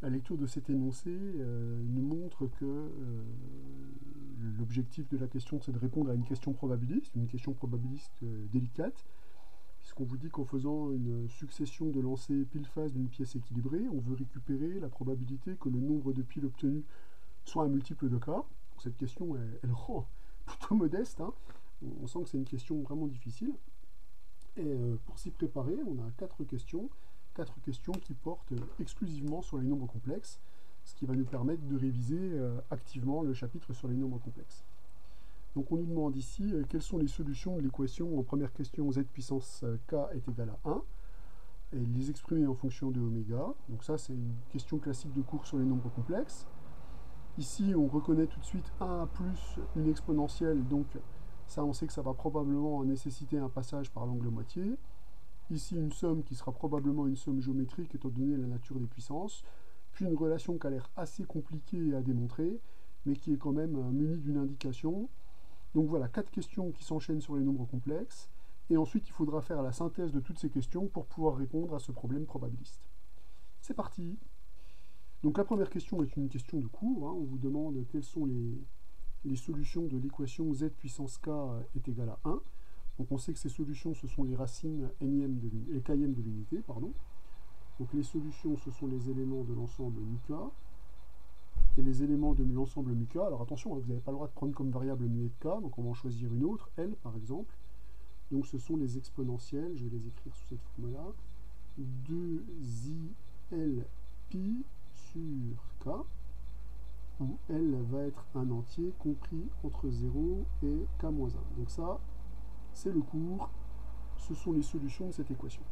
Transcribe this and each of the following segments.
La lecture de cet énoncé nous montre que l'objectif de la question, c'est de répondre à une question probabiliste délicate, puisqu'on vous dit qu'en faisant une succession de lancers pile-face d'une pièce équilibrée, on veut récupérer la probabilité que le nombre de piles obtenues soit un multiple de k. Donc cette question, elle rend plutôt modeste, hein. On sent que c'est une question vraiment difficile. Et pour s'y préparer, on a quatre questions qui portent exclusivement sur les nombres complexes, ce qui va nous permettre de réviser activement le chapitre sur les nombres complexes. Donc on nous demande ici quelles sont les solutions de l'équation en première question z puissance k est égal à 1, et les exprimer en fonction de oméga. Donc ça c'est une question classique de cours sur les nombres complexes. Ici on reconnaît tout de suite 1 plus une exponentielle, donc ça on sait que ça va probablement nécessiter un passage par l'angle moitié. Ici une somme qui sera probablement une somme géométrique étant donné la nature des puissances, puis une relation qui a l'air assez compliquée à démontrer, mais qui est quand même munie d'une indication. Donc voilà, 4 questions qui s'enchaînent sur les nombres complexes, et ensuite il faudra faire la synthèse de toutes ces questions pour pouvoir répondre à ce problème probabiliste. C'est parti. Donc la première question est une question de cours, hein. On vous demande quelles sont les solutions de l'équation z puissance k est égal à 1. Donc on sait que ces solutions, ce sont les racines k'ème de l'unité. Donc les solutions, ce sont les éléments de l'ensemble μk, et les éléments de l'ensemble μk. Alors attention, hein, vous n'avez pas le droit de prendre comme variable muet de k, donc on va en choisir une autre, L par exemple. Donc ce sont les exponentielles, je vais les écrire sous cette forme-là, 2il pi sur k, où L va être un entier compris entre 0 et k-1. Donc ça, c'est le cours, ce sont les solutions de cette équation.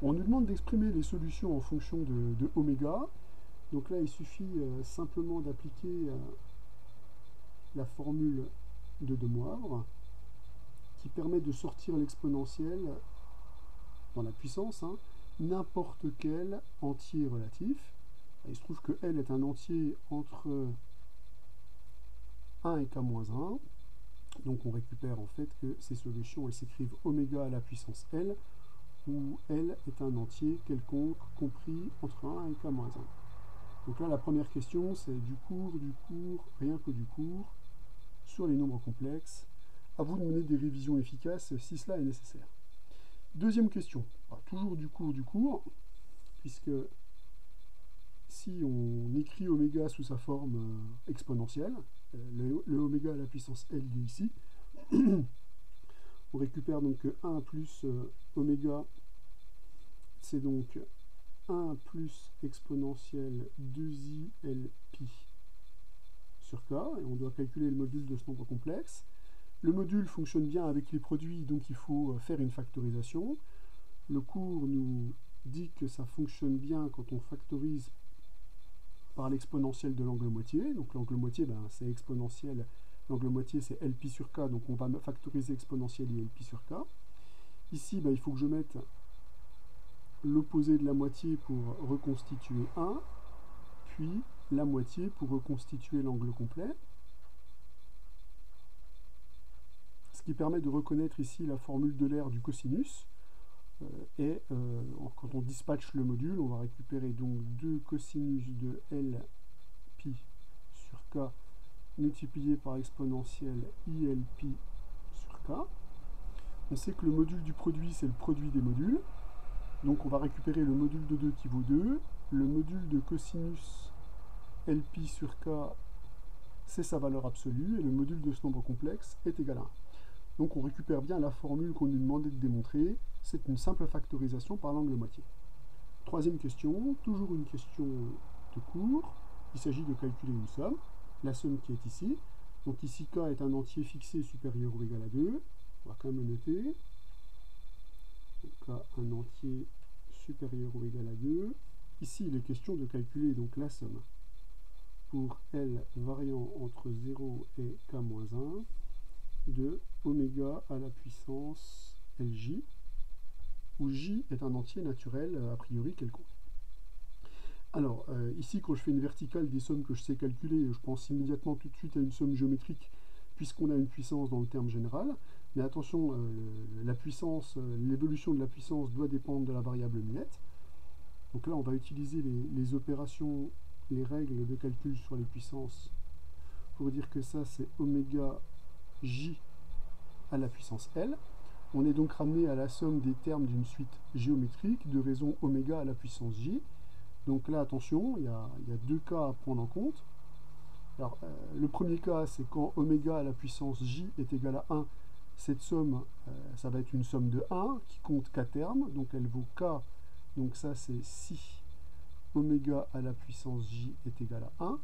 On nous demande d'exprimer les solutions en fonction de oméga. Donc là, il suffit simplement d'appliquer la formule de De Moivre, qui permet de sortir l'exponentielle dans la puissance, hein, n'importe quel entier relatif. Il se trouve que L est un entier entre 1 et k-1. Donc on récupère en fait que ces solutions, elles s'écrivent oméga à la puissance L, où L est un entier quelconque compris entre 1 et k-1. Donc là, la première question, c'est du cours, rien que du cours, sur les nombres complexes. À vous de mener des révisions efficaces si cela est nécessaire. Deuxième question, toujours du cours, puisque si on écrit oméga sous sa forme exponentielle, le oméga à la puissance L il est ici, on récupère donc 1 plus oméga, c'est donc 1 plus exponentielle 2i L pi sur k, et on doit calculer le module de ce nombre complexe. Le module fonctionne bien avec les produits, donc il faut faire une factorisation. Le cours nous dit que ça fonctionne bien quand on factorise par l'exponentielle de l'angle moitié. Donc l'angle moitié, c'est exponentielle. L'angle moitié, c'est L pi sur k, donc on va factoriser exponentielle et L pi sur k. Ici, il faut que je mette l'opposé de la moitié pour reconstituer 1, puis la moitié pour reconstituer l'angle complet. Ce qui permet de reconnaître ici la formule de l'aire du cosinus. Quand on dispatche le module, on va récupérer donc 2 cosinus de L pi sur k multiplié par exponentielle IL pi sur k. On sait que le module du produit, c'est le produit des modules. Donc on va récupérer le module de 2 qui vaut 2. Le module de cosinus L pi sur k, c'est sa valeur absolue, et le module de ce nombre complexe est égal à 1. Donc on récupère bien la formule qu'on nous demandait de démontrer, c'est une simple factorisation par l'angle moitié. Troisième question, toujours une question de cours, il s'agit de calculer une somme, la somme qui est ici. Donc ici k est un entier fixé supérieur ou égal à 2, on va quand même le noter. Donc k un entier supérieur ou égal à 2. Ici il est question de calculer donc la somme pour L variant entre 0 et k-1 de oméga à la puissance Lj, où J est un entier naturel a priori quelconque. Alors, ici, quand je fais une verticale des sommes que je sais calculer, je pense immédiatement tout de suite à une somme géométrique, puisqu'on a une puissance dans le terme général. Mais attention, la puissance, l'évolution de la puissance doit dépendre de la variable muette. Donc là, on va utiliser les opérations, les règles de calcul sur les puissances pour dire que ça, c'est oméga j à la puissance L. On est donc ramené à la somme des termes d'une suite géométrique de raison oméga à la puissance j. Donc là, attention, il y a deux cas à prendre en compte. Alors, le premier cas, c'est quand oméga à la puissance j est égal à 1. Cette somme, ça va être une somme de 1 qui compte k termes, donc elle vaut k. Donc ça, c'est si oméga à la puissance j est égal à 1.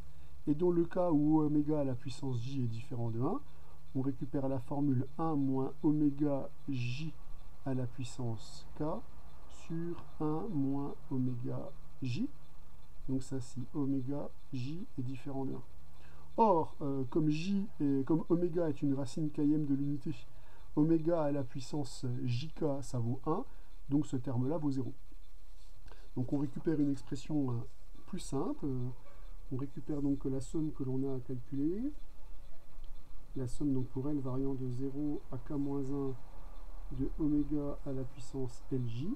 Et dans le cas où oméga à la puissance j est différent de 1, on récupère la formule 1 moins oméga j à la puissance k sur 1 moins oméga j. Donc ça, si oméga j est différent de 1. Or, comme oméga est une racine km de l'unité, oméga à la puissance jk, ça vaut 1, donc ce terme-là vaut 0. Donc on récupère une expression plus simple. On récupère donc la somme que l'on a à calculer. La somme donc pour L variant de 0 à k-1 de oméga à la puissance Lj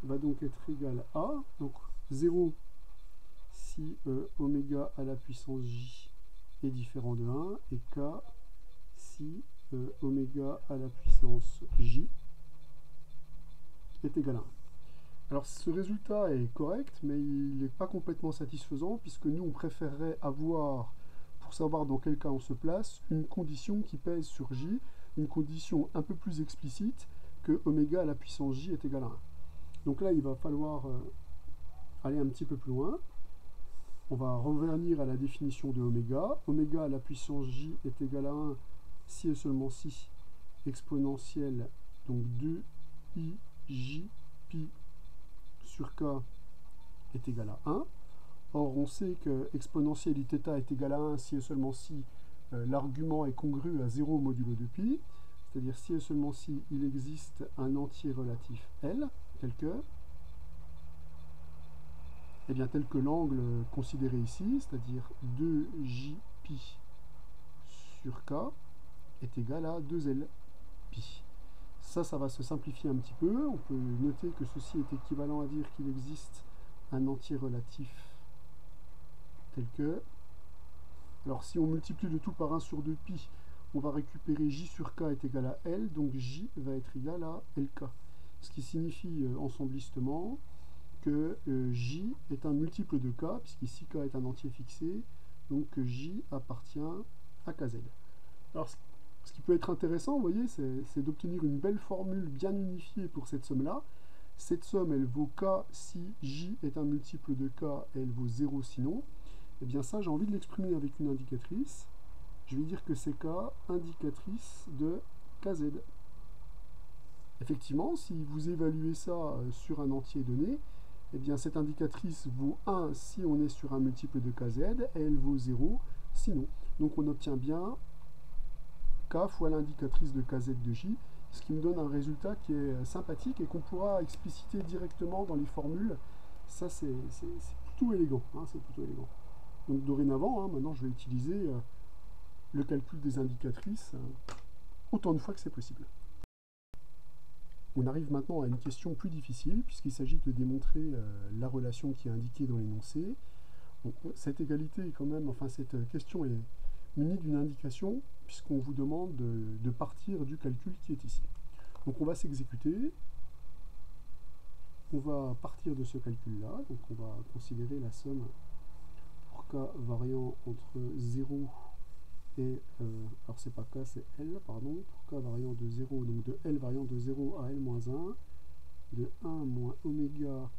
va donc être égale à, donc 0 si oméga à la puissance j est différent de 1, et k si oméga à la puissance j est égal à 1. Alors ce résultat est correct, mais il n'est pas complètement satisfaisant, puisque nous on préférerait avoir, pour savoir dans quel cas on se place, une condition qui pèse sur j, une condition un peu plus explicite que oméga à la puissance j est égal à 1. Donc là il va falloir aller un petit peu plus loin. On va revenir à la définition de oméga. Oméga à la puissance j est égal à 1 si et seulement si exponentielle, donc 2ij pi sur k est égal à 1. Or, on sait que exponentielle iθ est égal à 1 si et seulement si l'argument est congru à 0 modulo de pi, c'est-à-dire si et seulement si il existe un entier relatif L, tel que l'angle considéré ici, c'est-à-dire 2j pi sur k est égal à 2l pi. Ça va se simplifier un petit peu. On peut noter que ceci est équivalent à dire qu'il existe un entier relatif tel que... Alors si on multiplie le tout par 1 sur 2 pi, on va récupérer j sur k est égal à L, donc j va être égal à Lk. Ce qui signifie ensemblistement que j est un multiple de k, puisqu'ici k est un entier fixé, donc que j appartient à kz. Alors ce qui peut être intéressant, vous voyez, c'est d'obtenir une belle formule bien unifiée pour cette somme-là. Cette somme, elle vaut k si j est un multiple de k, et elle vaut 0 sinon. Et bien ça, j'ai envie de l'exprimer avec une indicatrice. Je vais dire que c'est k indicatrice de kz. Effectivement, si vous évaluez ça sur un entier donné, eh bien cette indicatrice vaut 1 si on est sur un multiple de kz, et elle vaut 0 sinon. Donc on obtient bien k fois l'indicatrice de kz de j, ce qui me donne un résultat qui est sympathique et qu'on pourra expliciter directement dans les formules. Ça, c'est plutôt élégant. C'est plutôt élégant. Donc dorénavant, maintenant je vais utiliser le calcul des indicatrices autant de fois que c'est possible. On arrive maintenant à une question plus difficile, puisqu'il s'agit de démontrer la relation qui est indiquée dans l'énoncé. Cette égalité est quand même, enfin cette question est munie d'une indication, puisqu'on vous demande de partir du calcul qui est ici. Donc on va s'exécuter, on va partir de ce calcul-là, donc on va considérer la somme pour k variant entre 0 et, alors c'est pas k, c'est L, pardon, pour k variant de 0, donc de L variant de 0 à L-1, de 1 moins oméga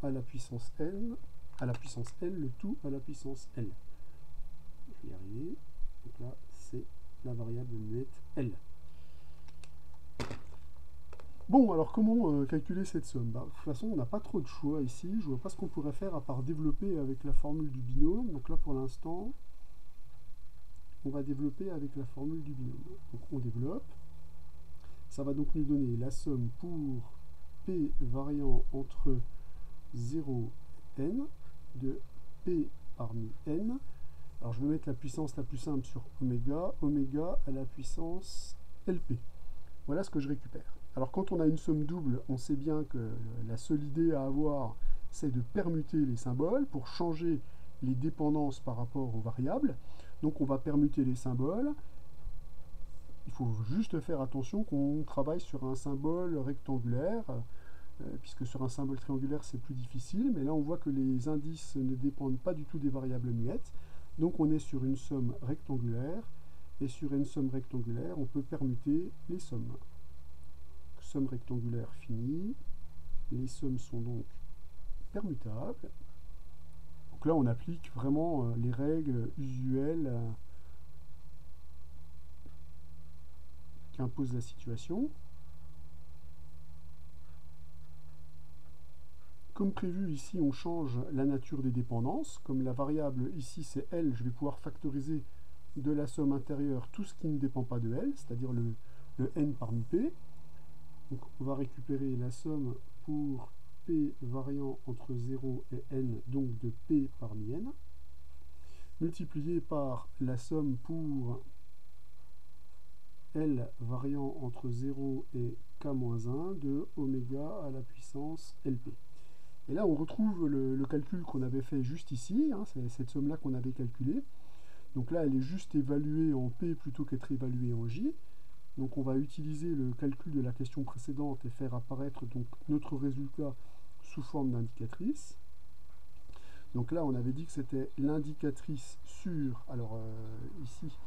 à la puissance L, le tout à la puissance L. Je vais y arriver. Donc là, c'est la variable muette L. Bon, alors comment calculer cette somme? De toute façon, on n'a pas trop de choix ici. Je ne vois pas ce qu'on pourrait faire à part développer avec la formule du binôme. Donc là, pour l'instant, on va développer avec la formule du binôme. Donc on développe. Ça va donc nous donner la somme pour P variant entre 0 et n de P parmi n. Alors je vais mettre la puissance la plus simple sur oméga, oméga à la puissance LP. Voilà ce que je récupère. Alors quand on a une somme double, on sait bien que la seule idée à avoir, c'est de permuter les symboles pour changer les dépendances par rapport aux variables. Donc on va permuter les symboles. Il faut juste faire attention qu'on travaille sur un symbole rectangulaire, puisque sur un symbole triangulaire c'est plus difficile, mais là on voit que les indices ne dépendent pas du tout des variables muettes. Donc on est sur une somme rectangulaire, et sur une somme rectangulaire on peut permuter les sommes. Somme rectangulaire finie, les sommes sont donc permutables. Donc là on applique vraiment les règles usuelles qu'impose la situation. Comme prévu, ici, on change la nature des dépendances. Comme la variable ici, c'est L, je vais pouvoir factoriser de la somme intérieure tout ce qui ne dépend pas de L, c'est-à-dire le n parmi P. Donc, on va récupérer la somme pour P variant entre 0 et n, donc de P parmi n, multiplié par la somme pour L variant entre 0 et k-1 de oméga à la puissance Lp. Et là, on retrouve le calcul qu'on avait fait juste ici, hein, c'est cette somme-là qu'on avait calculée. Donc là, elle est juste évaluée en P plutôt qu'être évaluée en J. Donc on va utiliser le calcul de la question précédente et faire apparaître donc notre résultat sous forme d'indicatrice. Donc là, on avait dit que c'était l'indicatrice sur, alors ici,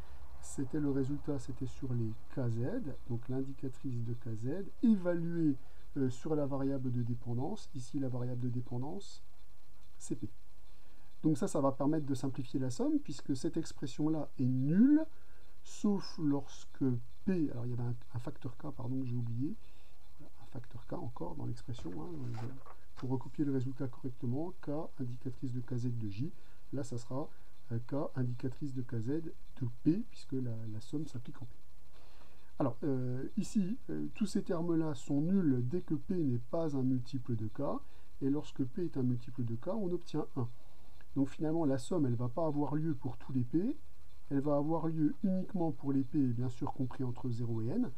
c'était le résultat, c'était sur les KZ, donc l'indicatrice de KZ, évaluée sur la variable de dépendance. Ici, la variable de dépendance, c'est P. Donc ça va permettre de simplifier la somme, puisque cette expression-là est nulle, sauf lorsque P, alors il y avait un facteur K, pardon, que j'ai oublié, un facteur K encore dans l'expression, hein, pour recopier le résultat correctement, K, indicatrice de KZ de J, là ça sera K, indicatrice de KZ de P, puisque la somme s'applique en P. Alors, ici, tous ces termes-là sont nuls dès que P n'est pas un multiple de K, et lorsque P est un multiple de K, on obtient 1. Donc finalement, la somme, elle ne va pas avoir lieu pour tous les P, elle va avoir lieu uniquement pour les P, bien sûr compris entre 0 et n,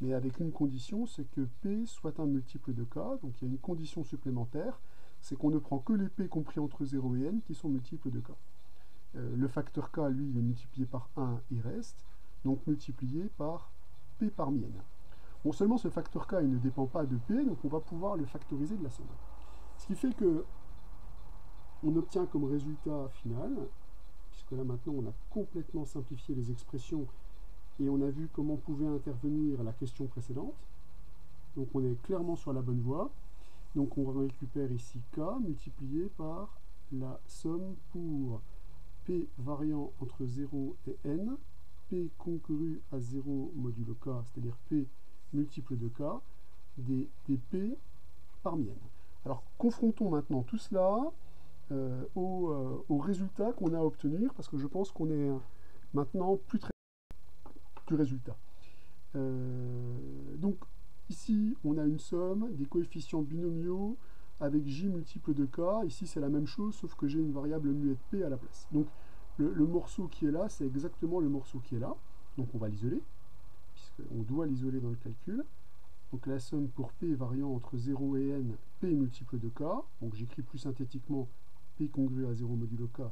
mais avec une condition, c'est que P soit un multiple de K, donc il y a une condition supplémentaire, c'est qu'on ne prend que les P compris entre 0 et n qui sont multiples de K. Le facteur K, lui, il est multiplié par 1, il reste, donc multiplié par P parmi n. Bon, seulement ce facteur K, il ne dépend pas de P, donc on va pouvoir le factoriser de la somme. Ce qui fait que on obtient comme résultat final, puisque là maintenant on a complètement simplifié les expressions et on a vu comment pouvait intervenir la question précédente. Donc on est clairement sur la bonne voie. Donc on récupère ici K multiplié par la somme pour P variant entre 0 et n, P concurru à 0 modulo K, c'est-à-dire P multiple de K, des P parmi n. Alors confrontons maintenant tout cela au résultat qu'on a à obtenir, parce que je pense qu'on est maintenant plus très du résultat. Donc ici on a une somme des coefficients binomiaux avec j multiple de k. Ici c'est la même chose, sauf que j'ai une variable muette p à la place. Donc le morceau qui est là, c'est exactement le morceau qui est là. Donc on va l'isoler, puisqu'on doit l'isoler dans le calcul. Donc la somme pour p variant entre 0 et n, p multiple de k. Donc j'écris plus synthétiquement p congru à 0 modulo k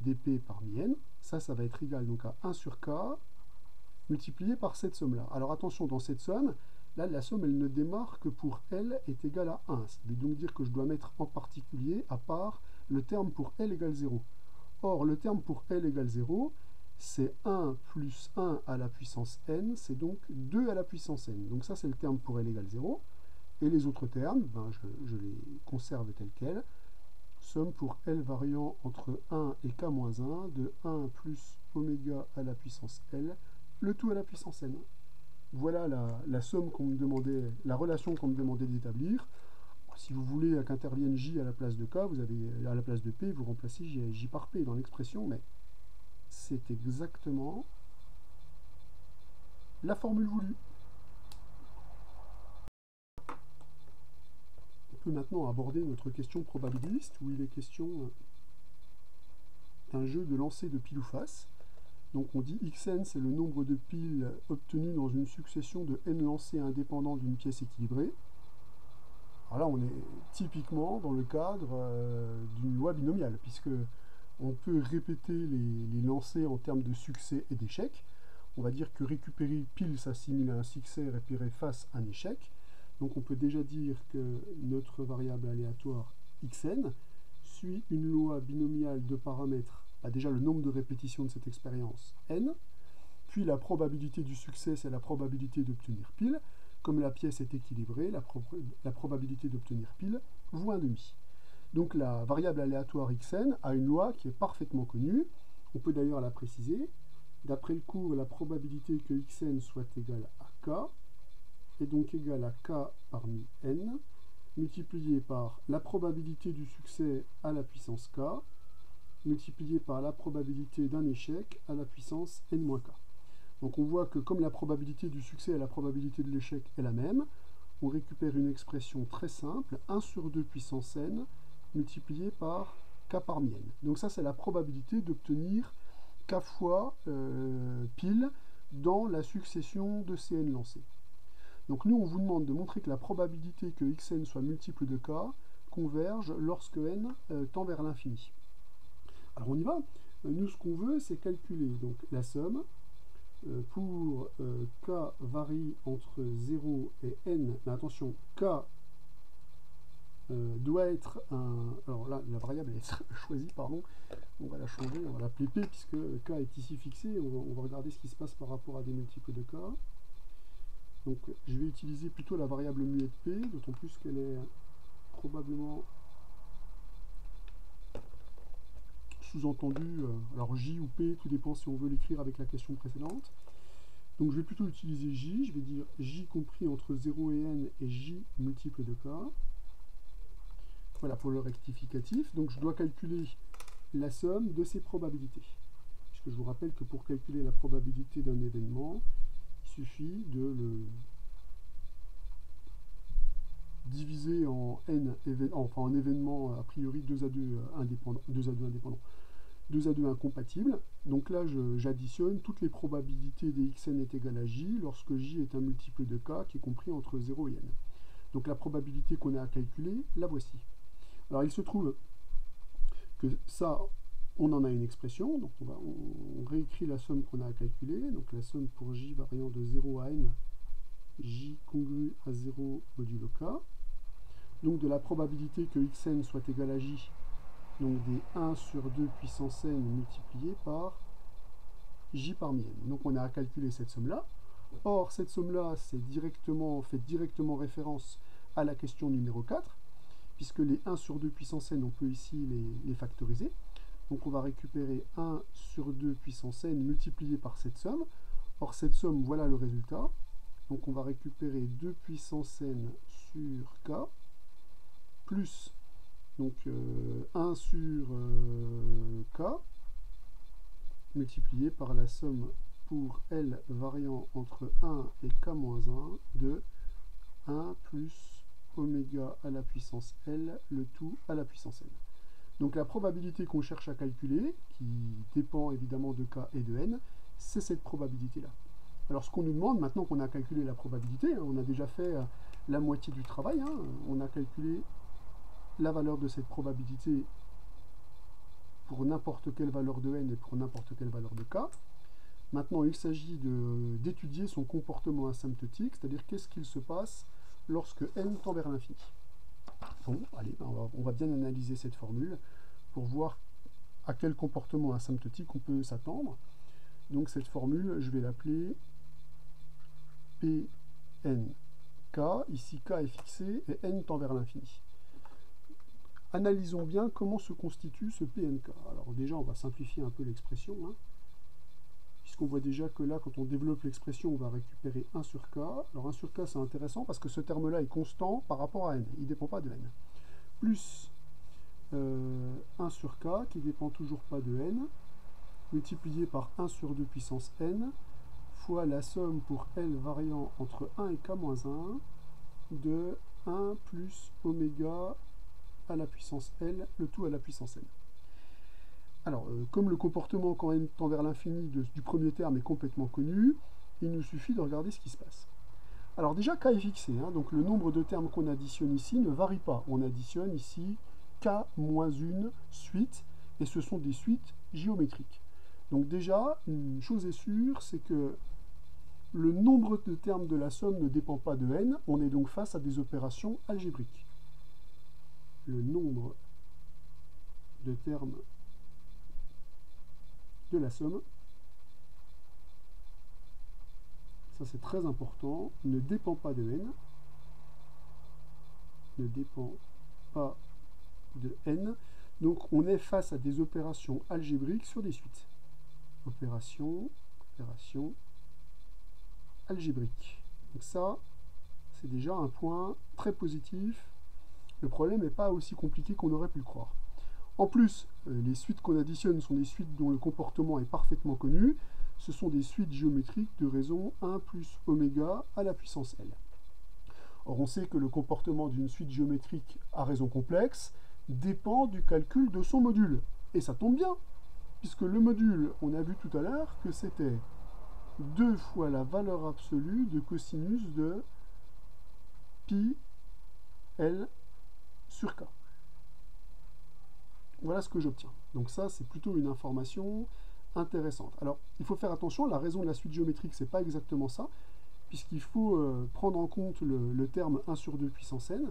dp parmi n. Ça va être égal donc à 1 sur k multiplié par cette somme-là. Alors attention, dans cette somme, là la somme elle ne démarre que pour L est égale à 1. Ça veut donc dire que je dois mettre en particulier à part le terme pour L égale 0. Or, le terme pour L égale 0, c'est 1 plus 1 à la puissance n, c'est donc 2 à la puissance n. Donc ça, c'est le terme pour L égale 0. Et les autres termes, ben, je les conserve tels quels. Somme pour L variant entre 1 et k-1 de 1 plus oméga à la puissance L, le tout à la puissance n. Voilà la somme qu'on me demandait, la relation qu'on me demandait d'établir. Si vous voulez qu'intervienne J à la place de K, vous avez à la place de P, vous remplacez J par P dans l'expression, mais c'est exactement la formule voulue. On peut maintenant aborder notre question probabiliste, où il est question d'un jeu de lancer de pile ou face. Donc on dit xn, c'est le nombre de piles obtenues dans une succession de n lancers indépendants d'une pièce équilibrée. Alors là, on est typiquement dans le cadre d'une loi binomiale, puisque on peut répéter les lancers en termes de succès et d'échec. On va dire que récupérer pile s'assimile à un succès, récupérer face à un échec. Donc on peut déjà dire que notre variable aléatoire xn suit une loi binomiale de paramètres, déjà le nombre de répétitions de cette expérience, n, puis la probabilité du succès, c'est la probabilité d'obtenir pile. Comme la pièce est équilibrée, la probabilité d'obtenir pile vaut 1,5. Donc la variable aléatoire xn a une loi qui est parfaitement connue. On peut d'ailleurs la préciser. D'après le cours, la probabilité que xn soit égal à k est donc égale à k parmi n, multiplié par la probabilité du succès à la puissance k, multiplié par la probabilité d'un échec à la puissance n-k. Donc on voit que comme la probabilité du succès et la probabilité de l'échec est la même, on récupère une expression très simple, 1 sur 2 puissance n, multiplié par k parmi n. Donc ça, c'est la probabilité d'obtenir k fois pile dans la succession de Cn lancés. Donc nous, on vous demande de montrer que la probabilité que xn soit multiple de k converge lorsque n tend vers l'infini. Alors on y va. Nous, ce qu'on veut, c'est calculer donc la somme pour k varie entre 0 et n. Mais attention, k doit être un... Alors là, la variable est choisie, pardon. On va la changer, on va l'appeler p, puisque k est ici fixé. On va regarder ce qui se passe par rapport à des multiples de k. Donc je vais utiliser plutôt la variable muette p, d'autant plus qu'elle est probablement sous-entendue, alors j ou p, tout dépend si on veut l'écrire avec la question précédente. Donc je vais plutôt utiliser j, je vais dire j compris entre 0 et n et j multiple de k. Voilà pour le rectificatif. Donc je dois calculer la somme de ces probabilités. Puisque je vous rappelle que pour calculer la probabilité d'un événement, il suffit de le diviser en n, enfin en événements a priori 2 à 2 indépendants, 2 à 2 incompatibles. Donc là, j'additionne toutes les probabilités des xn est égal à j lorsque j est un multiple de k qui est compris entre 0 et n. Donc la probabilité qu'on a à calculer, la voici. Alors il se trouve que ça, on en a une expression, donc on réécrit la somme qu'on a à calculer, donc la somme pour j variant de 0 à n, j congru à 0 modulo k, donc de la probabilité que xn soit égal à j, donc des 1 sur 2 puissance n multiplié par j parmi n. Donc on a à calculer cette somme-là. Or, cette somme-là, fait directement référence à la question numéro 4, puisque les 1 sur 2 puissance n, on peut ici les factoriser. Donc on va récupérer 1 sur 2 puissance n multiplié par cette somme. Or, cette somme, voilà le résultat. Donc on va récupérer 2 puissance n sur k, plus donc 1 sur k, multiplié par la somme pour L variant entre 1 et k-1 de 1 plus oméga à la puissance L, le tout à la puissance N. Donc la probabilité qu'on cherche à calculer, qui dépend évidemment de k et de n, c'est cette probabilité-là. Alors ce qu'on nous demande, maintenant qu'on a calculé la probabilité, on a déjà fait la moitié du travail, on a calculé la valeur de cette probabilité pour n'importe quelle valeur de n et pour n'importe quelle valeur de k. Maintenant, il s'agit d'étudier son comportement asymptotique, c'est-à-dire qu'est-ce qu'il se passe lorsque n tend vers l'infini. Bon, allez, on va bien analyser cette formule pour voir à quel comportement asymptotique on peut s'attendre. Donc cette formule, je vais l'appeler PNK. Ici, k est fixé et n tend vers l'infini. Analysons bien comment se constitue ce PNK. Alors déjà, on va simplifier un peu l'expression, puisqu'on voit déjà que là, quand on développe l'expression, on va récupérer 1 sur k. Alors 1 sur k, c'est intéressant parce que ce terme-là est constant par rapport à n. Il ne dépend pas de n. Plus 1 sur k, qui ne dépend toujours pas de n, multiplié par 1 sur 2 puissance n, fois la somme pour L variant entre 1 et k-1 de 1 plus oméga à la puissance L, le tout à la puissance n. Alors, comme le comportement quand n tend vers l'infini du premier terme est complètement connu, il nous suffit de regarder ce qui se passe. Alors déjà, k est fixé, hein, donc le nombre de termes qu'on additionne ici ne varie pas. On additionne ici k-1 suite, et ce sont des suites géométriques. Donc déjà, une chose est sûre, c'est que le nombre de termes de la somme ne dépend pas de n, on est donc face à des opérations algébriques. Le nombre de termes de la somme, ça c'est très important, ne dépend pas de n, ne dépend pas de n, donc on est face à des opérations algébriques sur des suites. Opération algébrique. Donc ça, c'est déjà un point très positif. Le problème n'est pas aussi compliqué qu'on aurait pu le croire. En plus, les suites qu'on additionne sont des suites dont le comportement est parfaitement connu. Ce sont des suites géométriques de raison 1 plus oméga à la puissance L. Or, on sait que le comportement d'une suite géométrique à raison complexe dépend du calcul de son module. Et ça tombe bien, puisque le module, on a vu tout à l'heure que c'était 2 fois la valeur absolue de cosinus de pi L sur k. Voilà ce que j'obtiens. Donc ça, c'est plutôt une information intéressante. Alors, il faut faire attention, la raison de la suite géométrique, c'est pas exactement ça, puisqu'il faut prendre en compte le terme 1 sur 2 puissance n.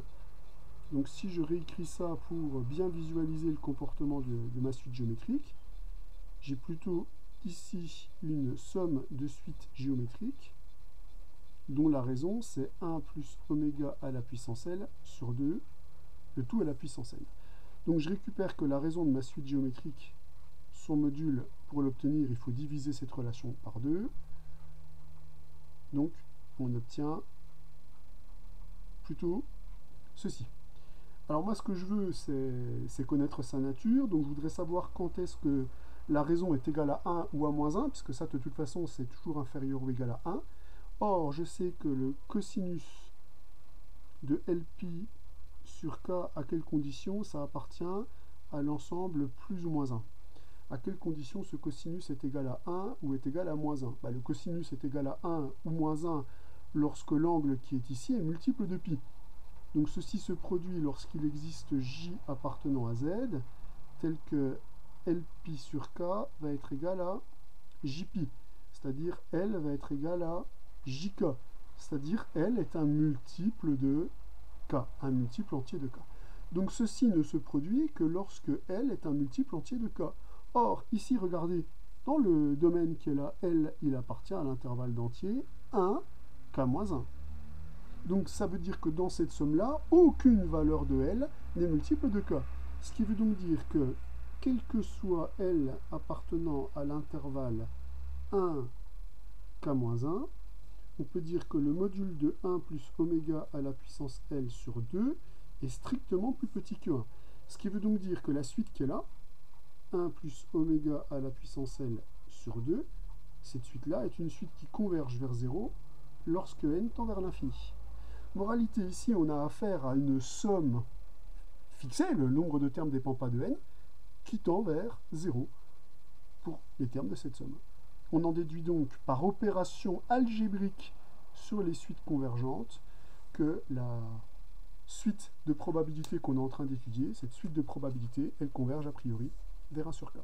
Donc si je réécris ça pour bien visualiser le comportement de ma suite géométrique, j'ai plutôt ici une somme de suites géométriques dont la raison c'est 1 plus oméga à la puissance L sur 2, le tout à la puissance N. Donc je récupère que la raison de ma suite géométrique, son module, pour l'obtenir, il faut diviser cette relation par 2. Donc on obtient plutôt ceci. Alors moi ce que je veux c'est connaître sa nature, donc je voudrais savoir quand est-ce que la raison est égale à 1 ou à moins 1, puisque ça de toute façon c'est toujours inférieur ou égal à 1. Or je sais que le cosinus de Lp sur k, à quelles conditions ça appartient à l'ensemble plus ou moins 1. À quelles conditions ce cosinus est égal à 1 ou est égal à moins 1. Le cosinus est égal à 1 ou moins 1 lorsque l'angle qui est ici est multiple de pi. Donc ceci se produit lorsqu'il existe j appartenant à z, tel que Lp sur k va être égal à jpi, c'est-à-dire L va être égal à jk, c'est-à-dire L est un multiple de k, un multiple entier de k. Donc ceci ne se produit que lorsque L est un multiple entier de k. Or, ici, regardez, dans le domaine qui est là, L, il appartient à l'intervalle d'entier 1, k-1. Donc ça veut dire que dans cette somme-là, aucune valeur de L n'est multiple de k. Ce qui veut donc dire que, quel que soit L appartenant à l'intervalle 1, k-1, on peut dire que le module de 1 plus oméga à la puissance L sur 2 est strictement plus petit que 1. Ce qui veut donc dire que la suite qui est là, 1 plus oméga à la puissance L sur 2, cette suite-là est une suite qui converge vers 0 lorsque n tend vers l'infini. Moralité, ici, on a affaire à une somme fixée, le nombre de termes ne dépend pas de n, qui tend vers 0 pour les termes de cette somme. On en déduit donc par opération algébrique sur les suites convergentes que la suite de probabilité qu'on est en train d'étudier, cette suite de probabilité, elle converge a priori vers 1 sur k.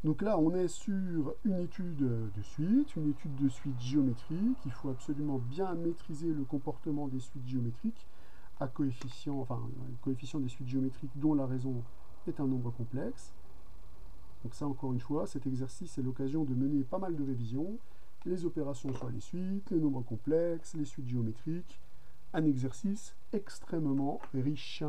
Donc là, on est sur une étude de suite géométrique. Il faut absolument bien maîtriser le comportement des suites géométriques à coefficient, enfin, le coefficient des suites géométriques dont la raison est un nombre complexe. Donc ça, encore une fois, cet exercice est l'occasion de mener pas mal de révisions. Les opérations sur les suites, les nombres complexes, les suites géométriques. Un exercice extrêmement riche.